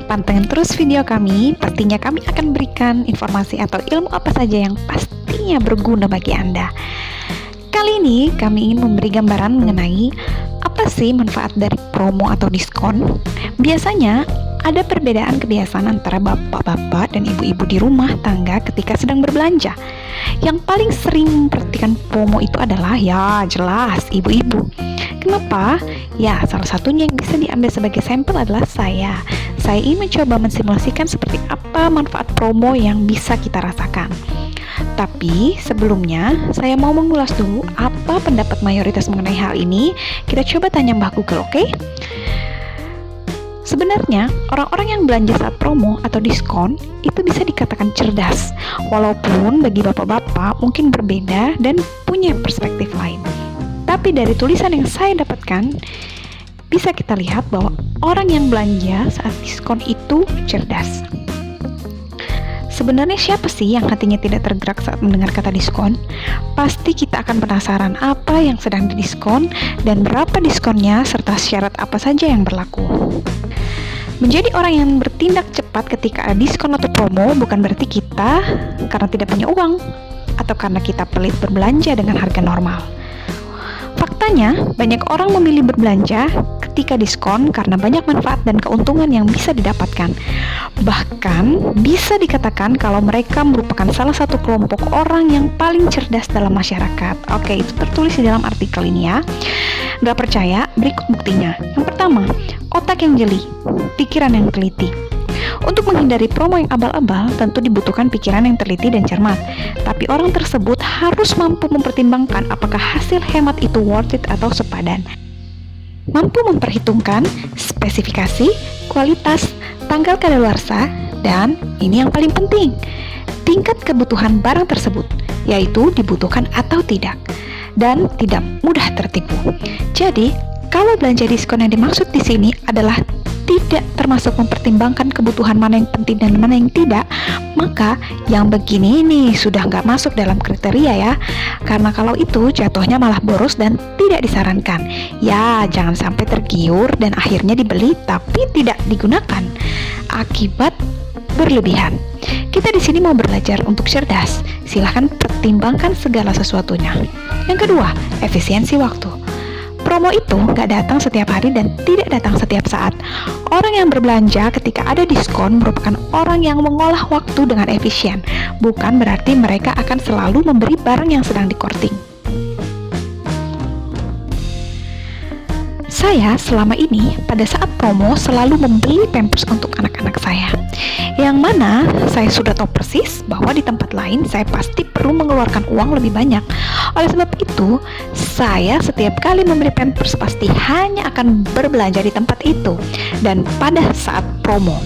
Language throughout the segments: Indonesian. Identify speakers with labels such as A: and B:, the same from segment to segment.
A: pantengin terus video kami. Pastinya kami akan berikan informasi atau ilmu apa saja yang pastinya berguna bagi Anda. Kali ini kami ingin memberi gambaran mengenai apa sih manfaat dari promo atau diskon. Biasanya ada perbedaan kebiasaan antara bapak-bapak dan ibu-ibu di rumah tangga ketika sedang berbelanja. Yang paling sering memperhatikan promo itu adalah ya jelas ibu-ibu. Kenapa? Ya, salah satunya yang bisa diambil sebagai sampel adalah saya. Saya ingin mencoba mensimulasikan seperti apa manfaat promo yang bisa kita rasakan. Tapi sebelumnya, saya mau mengulas dulu apa pendapat mayoritas mengenai hal ini. Kita coba tanya Mbah Google, oke? Sebenarnya, orang-orang yang belanja saat promo atau diskon itu bisa dikatakan cerdas. Walaupun bagi bapak-bapak mungkin berbeda dan punya perspektif lain. Tapi dari tulisan yang saya dapatkan, bisa kita lihat bahwa orang yang belanja saat diskon itu cerdas. Sebenarnya siapa sih yang hatinya tidak tergerak saat mendengar kata diskon? Pasti kita akan penasaran apa yang sedang didiskon dan berapa diskonnya serta syarat apa saja yang berlaku. Menjadi orang yang bertindak cepat ketika ada diskon atau promo bukan berarti kita karena tidak punya uang atau karena kita pelit berbelanja dengan harga normal. Faktanya, banyak orang memilih berbelanja ketika diskon karena banyak manfaat dan keuntungan yang bisa didapatkan. Bahkan, bisa dikatakan kalau mereka merupakan salah satu kelompok orang yang paling cerdas dalam masyarakat. Oke, itu tertulis di dalam artikel ini ya. Gak percaya? Berikut buktinya. Yang pertama, otak yang jeli, pikiran yang teliti. Untuk menghindari promo yang abal-abal, tentu dibutuhkan pikiran yang teliti dan cermat. Tapi orang tersebut harus mampu mempertimbangkan apakah hasil hemat itu worth it atau sepadan. Mampu memperhitungkan spesifikasi, kualitas, tanggal kadaluarsa, dan ini yang paling penting, tingkat kebutuhan barang tersebut, yaitu dibutuhkan atau tidak, dan tidak mudah tertipu. Jadi, kalau belanja diskon yang dimaksud di sini adalah tidak termasuk mempertimbangkan kebutuhan mana yang penting dan mana yang tidak, maka yang begini ini sudah nggak masuk dalam kriteria ya. Karena kalau itu jatuhnya malah boros dan tidak disarankan. Ya, jangan sampai tergiur dan akhirnya dibeli tapi tidak digunakan akibat berlebihan. Kita di sini mau belajar untuk cerdas. Silahkan pertimbangkan segala sesuatunya. Yang kedua, efisiensi waktu. Promo itu nggak datang setiap hari dan tidak datang setiap saat. Orang yang berbelanja ketika ada diskon merupakan orang yang mengolah waktu dengan efisien. Bukan berarti mereka akan selalu memberi barang yang sedang dikorting. Saya selama ini pada saat promo selalu membeli Pampers untuk anak-anak saya. Yang mana saya sudah tahu persis bahwa di tempat lain saya pasti perlu mengeluarkan uang lebih banyak. Oleh sebab itu, saya setiap kali membeli Pampers pasti hanya akan berbelanja di tempat itu. Dan pada saat promo,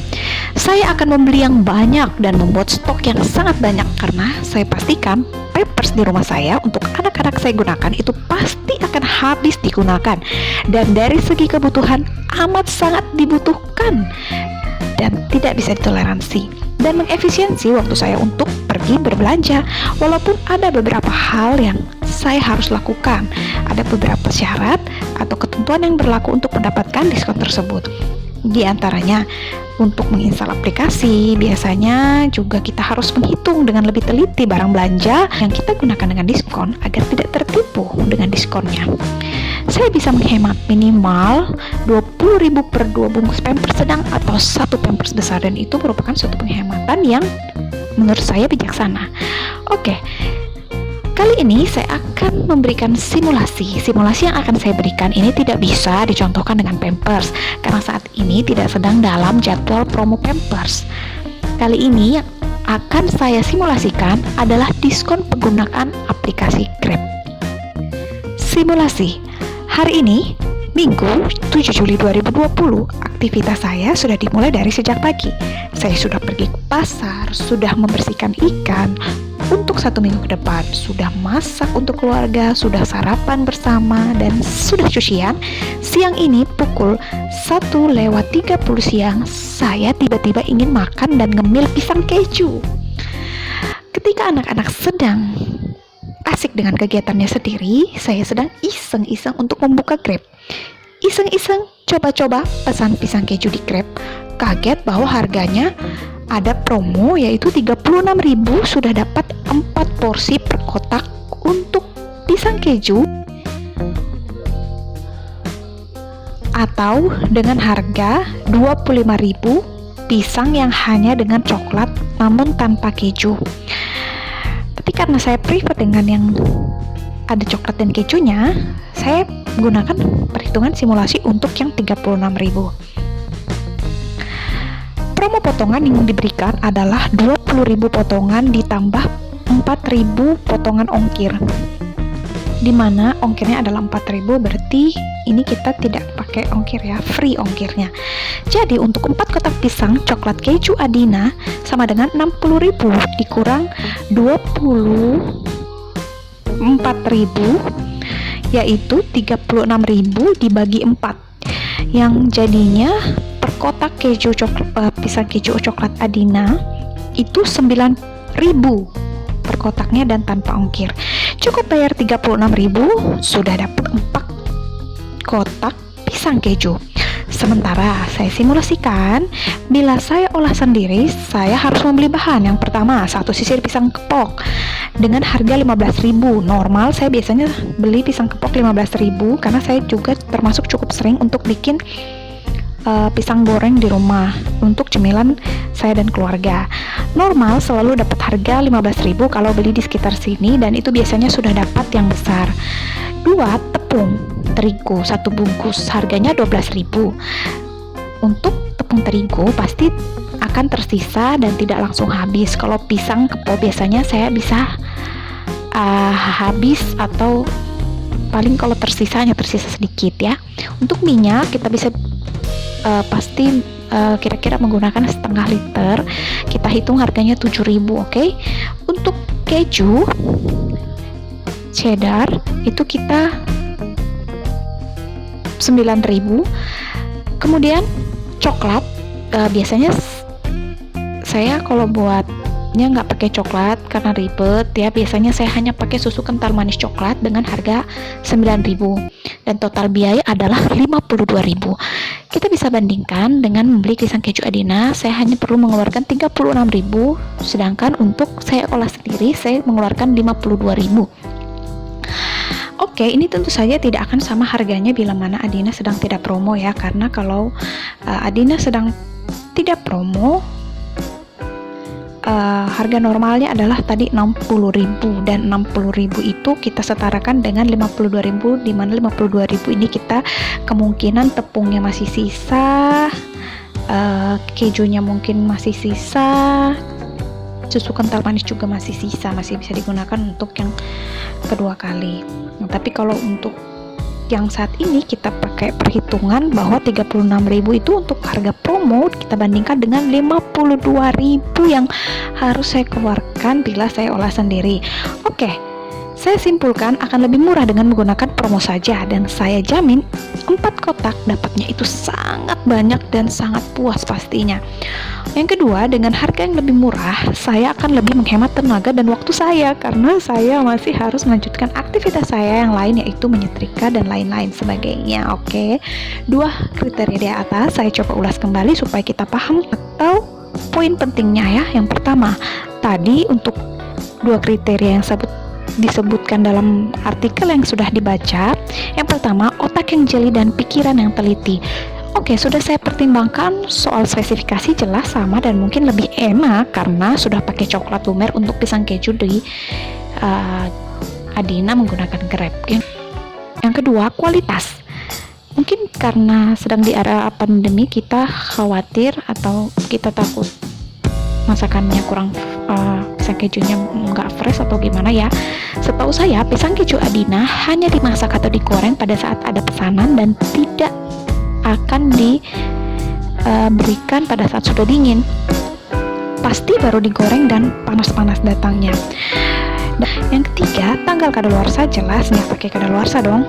A: saya akan membeli yang banyak dan membuat stok yang sangat banyak karena saya pastikan Pampers di rumah saya untuk anak-anak saya gunakan itu pasti akan habis digunakan. Dan dari segi kebutuhan amat sangat dibutuhkan dan tidak bisa ditoleransi dan mengefisiensi waktu saya untuk pergi berbelanja. Walaupun ada beberapa hal yang saya harus lakukan, ada beberapa syarat atau ketentuan yang berlaku untuk mendapatkan diskon tersebut. Di antaranya untuk menginstal aplikasi, biasanya juga kita harus menghitung dengan lebih teliti barang belanja yang kita gunakan dengan diskon agar tidak tertipu dengan diskonnya. Saya bisa menghemat minimal 20.000 per 2 bungkus Pampers sedang atau 1 Pampers besar, dan itu merupakan suatu penghematan yang menurut saya bijaksana. Oke. Kali ini saya akan memberikan simulasi. Simulasi yang akan saya berikan ini tidak bisa dicontohkan dengan Pampers karena saat ini tidak sedang dalam jadwal promo Pampers. Kali ini yang akan saya simulasikan adalah diskon penggunaan aplikasi Grab. Simulasi. Hari ini, Minggu 7 Juli 2020, aktivitas saya sudah dimulai dari sejak pagi. Saya sudah pergi ke pasar, sudah membersihkan ikan untuk 1 minggu ke depan, sudah masak untuk keluarga, sudah sarapan bersama, dan sudah cucian. Siang ini pukul 1:30 siang, saya tiba-tiba ingin makan dan ngemil pisang keju. Ketika anak-anak sedang asik dengan kegiatannya sendiri, saya sedang iseng-iseng untuk membuka Grab. Iseng-iseng coba-coba pesan pisang keju di Grab. Kaget bahwa harganya ada promo, yaitu 36.000 sudah dapat 4 porsi per kotak untuk pisang keju, atau dengan harga 25.000 pisang yang hanya dengan coklat namun tanpa keju. Tapi karena saya prefer dengan yang ada coklat dan kejunya, saya gunakan perhitungan simulasi untuk yang 36.000. Promo potongan yang diberikan adalah 20.000 potongan ditambah 4.000 potongan ongkir, dimana ongkirnya adalah 4.000, berarti ini kita tidak pakai ongkir ya, free ongkirnya. Jadi untuk 4 kotak pisang coklat keju Adina sama dengan 60.000 dikurang 24.000, yaitu 36.000 dibagi 4, yang jadinya per kotak keju pisang keju coklat Adina itu 9.000 per kotaknya dan tanpa ongkir. Cukup bayar 36.000 sudah dapat 4 kotak pisang keju. Sementara saya simulasikan, bila saya olah sendiri, saya harus membeli bahan. Yang pertama, 1 sisir pisang kepok dengan harga 15.000. Normal saya biasanya beli pisang kepok 15.000 karena saya juga termasuk cukup sering untuk bikin pisang goreng di rumah untuk cemilan saya dan keluarga. Normal selalu dapat harga 15.000 kalau beli di sekitar sini, dan itu biasanya sudah dapat yang besar. 2 tepung terigu 1 bungkus harganya 12.000. Untuk tepung terigu pasti akan tersisa dan tidak langsung habis. Kalau pisang kepok biasanya saya bisa habis, atau paling kalau tersisa hanya tersisa sedikit ya. Untuk minyak kita bisa pasti kira-kira menggunakan setengah liter. Kita hitung harganya 7.000, oke? Untuk keju cheddar itu kita 9.000. Kemudian coklat biasanya saya kalau buatnya nggak pakai coklat karena ribet ya, biasanya saya hanya pakai susu kental manis coklat dengan harga 9.000, dan total biaya adalah 52.000. Kita bisa bandingkan dengan membeli pisang keju Adina, saya hanya perlu mengeluarkan 36.000, sedangkan untuk saya olah sendiri saya mengeluarkan 52.000. Oke, ini tentu saja tidak akan sama harganya bila mana Adina sedang tidak promo ya, karena kalau Adina sedang tidak promo, harga normalnya adalah tadi 60.000, dan 60.000 itu kita setarakan dengan 52.000, di mana 52.000 ini kita kemungkinan tepungnya masih sisa, kejunya mungkin masih sisa, susu kental manis juga masih sisa, masih bisa digunakan untuk yang kedua kali. Nah, tapi kalau untuk yang saat ini kita pakai perhitungan bahwa 36.000 itu untuk harga promo, kita bandingkan dengan 52.000 yang harus saya keluarkan bila saya olah sendiri. Oke, saya simpulkan akan lebih murah dengan menggunakan promo saja, dan saya jamin 4 kotak dapatnya itu sangat banyak dan sangat puas pastinya. Yang kedua, dengan harga yang lebih murah, saya akan lebih menghemat tenaga dan waktu saya, karena saya masih harus melanjutkan aktivitas saya yang lain, yaitu menyetrika dan lain-lain sebagainya. Oke, 2 kriteria di atas saya coba ulas kembali supaya kita paham atau poin pentingnya ya. Yang pertama, tadi untuk 2 kriteria yang disebutkan dalam artikel yang sudah dibaca. Yang pertama, otak yang jeli dan pikiran yang teliti. Oke, sudah saya pertimbangkan soal spesifikasi, jelas sama dan mungkin lebih enak karena sudah pakai coklat lumer untuk pisang keju di Adina menggunakan Grab. Yang kedua, kualitas. Mungkin karena sedang di era pandemi, kita khawatir atau kita takut masakannya kurang, pisang kejunya nggak fresh atau gimana ya. Setahu saya, pisang keju Adina hanya dimasak atau digoreng pada saat ada pesanan dan tidak akan diberikan pada saat sudah dingin. Pasti baru digoreng dan panas-panas datangnya. Yang ketiga, tanggal kadaluarsa jelas nggak pakai kadaluarsa dong.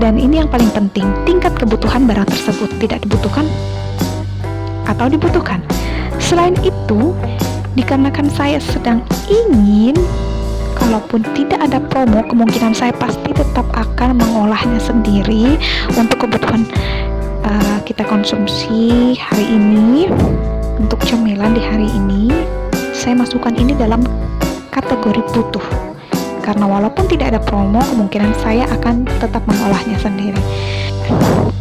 A: Dan ini yang paling penting, tingkat kebutuhan barang tersebut tidak dibutuhkan atau dibutuhkan. Selain itu, dikarenakan saya sedang ingin walaupun tidak ada promo, kemungkinan saya pasti tetap akan mengolahnya sendiri untuk kebutuhan kita konsumsi hari ini. Untuk cemilan di hari ini, saya masukkan ini dalam kategori butuh, karena walaupun tidak ada promo, kemungkinan saya akan tetap mengolahnya sendiri.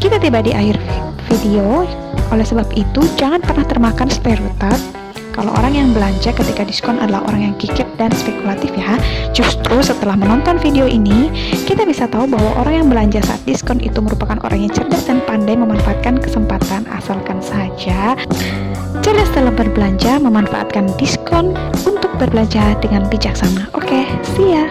A: Kita tiba di akhir video. Oleh sebab itu, jangan pernah termakan stereotip kalau orang yang belanja ketika diskon adalah orang yang kikir dan spekulatif ya. Justru setelah menonton video ini, kita bisa tahu bahwa orang yang belanja saat diskon itu merupakan orang yang cerdas dan pandai memanfaatkan kesempatan, asalkan saja cerdas dalam berbelanja, memanfaatkan diskon untuk berbelanja dengan bijaksana. Oke, see ya.